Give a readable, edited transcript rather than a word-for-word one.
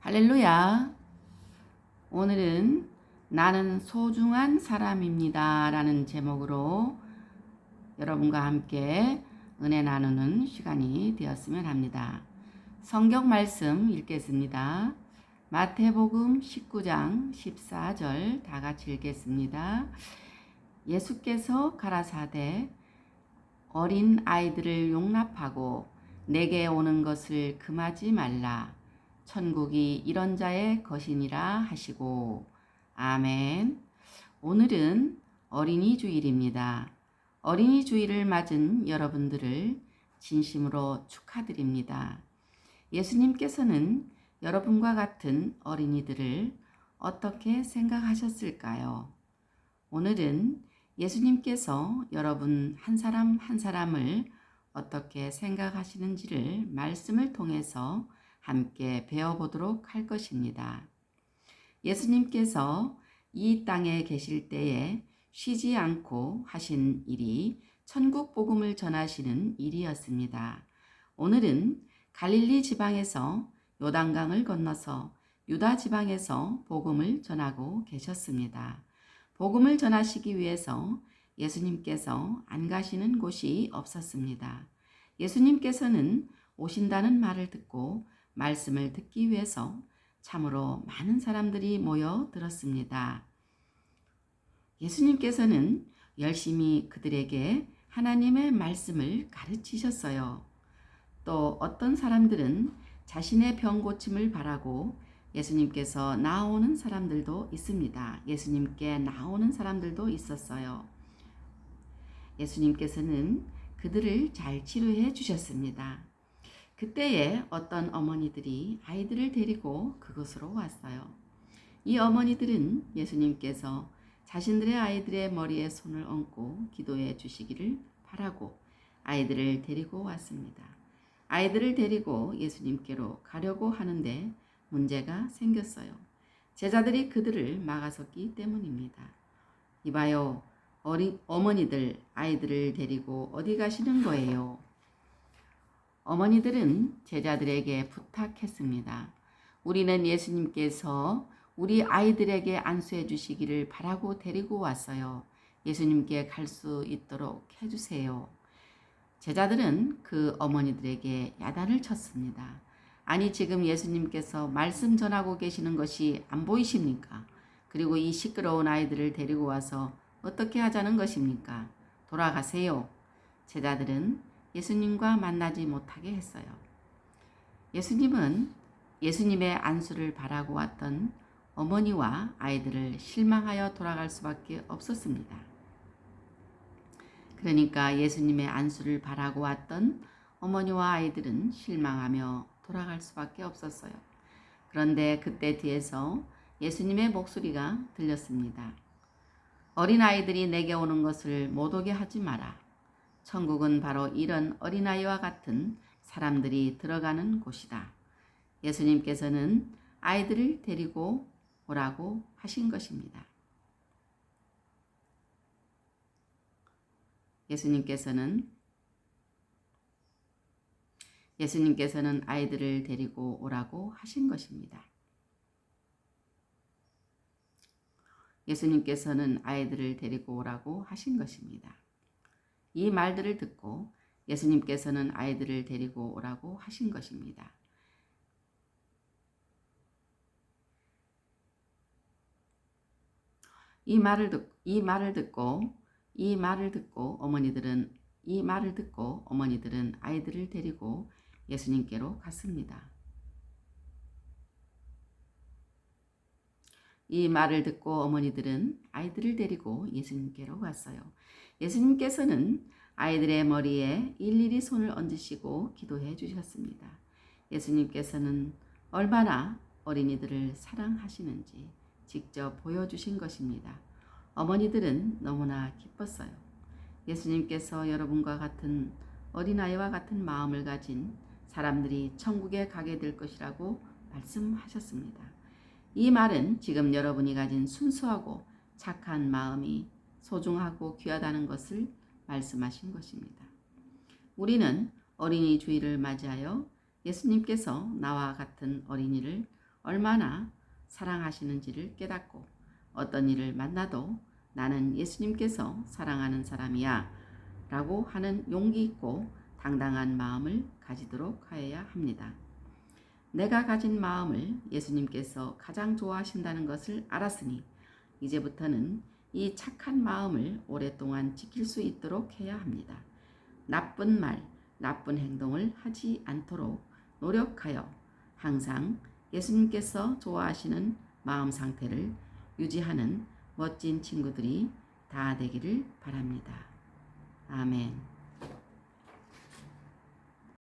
할렐루야. 오늘은 나는 소중한 사람입니다 라는 제목으로 여러분과 함께 은혜 나누는 시간이 되었으면 합니다. 성경 말씀 읽겠습니다. 마태복음 19장 14절 다 같이 읽겠습니다. 예수께서 가라사대 어린 아이들을 용납하고 내게 오는 것을 금하지 말라. 천국이 이런 자의 것이니라 하시고. 아멘. 오늘은 어린이 주일입니다. 어린이 주일을 맞은 여러분들을 진심으로 축하드립니다. 예수님께서는 여러분과 같은 어린이들을 어떻게 생각하셨을까요? 오늘은 예수님께서 여러분 한 사람 한 사람을 어떻게 생각하시는지를 말씀을 통해서 함께 배워보도록 할 것입니다. 예수님께서 이 땅에 계실 때에 쉬지 않고 하신 일이 천국 복음을 전하시는 일이었습니다. 오늘은 갈릴리 지방에서 요단강을 건너서 유다 지방에서 복음을 전하고 계셨습니다. 복음을 전하시기 위해서 예수님께서 안 가시는 곳이 없었습니다. 예수님께서는 오신다는 말을 듣고 말씀을 듣기 위해서 참으로 많은 사람들이 모여 들었습니다. 예수님께서는 열심히 그들에게 하나님의 말씀을 가르치셨어요. 또 어떤 사람들은 자신의 병 고침을 바라고 예수님께서 나오는 사람들도 있습니다. 예수님께 나오는 사람들도 있었어요. 예수님께서는 그들을 잘 치료해 주셨습니다. 그때에 어떤 어머니들이 아이들을 데리고 그곳으로 왔어요. 이 어머니들은 예수님께서 자신들의 아이들의 머리에 손을 얹고 기도해 주시기를 바라고 아이들을 데리고 왔습니다. 아이들을 데리고 예수님께로 가려고 하는데 문제가 생겼어요. 제자들이 그들을 막아섰기 때문입니다. 이봐요, 어머니들 아이들을 데리고 어디 가시는 거예요? 어머니들은 제자들에게 부탁했습니다. 우리는 예수님께서 우리 아이들에게 안수해 주시기를 바라고 데리고 왔어요. 예수님께 갈 수 있도록 해주세요. 제자들은 그 어머니들에게 야단을 쳤습니다. 아니, 지금 예수님께서 말씀 전하고 계시는 것이 안 보이십니까? 그리고 이 시끄러운 아이들을 데리고 와서 어떻게 하자는 것입니까? 돌아가세요. 제자들은 예수님과 만나지 못하게 했어요. 예수님은 예수님의 안수를 바라고 왔던 어머니와 아이들을 실망하여 돌아갈 수밖에 없었습니다. 그러니까 예수님의 안수를 바라고 왔던 어머니와 아이들은 실망하며 돌아갈 수밖에 없었어요. 그런데 그때 뒤에서 예수님의 목소리가 들렸습니다. 어린아이들이 내게 오는 것을 못 오게 하지 마라. 천국은 바로 이런 어린아이와 같은 사람들이 들어가는 곳이다. 예수님께서는 아이들을 데리고 오라고 하신 것입니다. 예수님께서는 아이들을 데리고 오라고 하신 것입니다. 예수님께서는 아이들을 데리고 오라고 하신 것입니다. 이 말들을 듣고 예수님께서는 아이들을 데리고 오라고 하신 것입니다. 이 말을 듣고 어머니들은 아이들을 데리고 예수님께로 갔습니다. 이 말을 듣고 어머니들은 아이들을 데리고 예수님께로 갔어요. 예수님께서는 아이들의 머리에 일일이 손을 얹으시고 기도해 주셨습니다. 예수님께서는 얼마나 어린이들을 사랑하시는지 직접 보여주신 것입니다. 어머니들은 너무나 기뻤어요. 예수님께서 여러분과 같은 어린아이와 같은 마음을 가진 사람들이 천국에 가게 될 것이라고 말씀하셨습니다. 이 말은 지금 여러분이 가진 순수하고 착한 마음이 소중하고 귀하다는 것을 말씀하신 것입니다. 우리는 어린이 주일을 맞이하여 예수님께서 나와 같은 어린이를 얼마나 사랑하시는지를 깨닫고 어떤 일을 만나도 나는 예수님께서 사랑하는 사람이야 라고 하는 용기 있고 당당한 마음을 가지도록 하여야 합니다. 내가 가진 마음을 예수님께서 가장 좋아하신다는 것을 알았으니 이제부터는 이 착한 마음을 오랫동안 지킬 수 있도록 해야 합니다. 나쁜 말, 나쁜 행동을 하지 않도록 노력하여 항상 예수님께서 좋아하시는 마음 상태를 유지하는 멋진 친구들이 다 되기를 바랍니다. 아멘.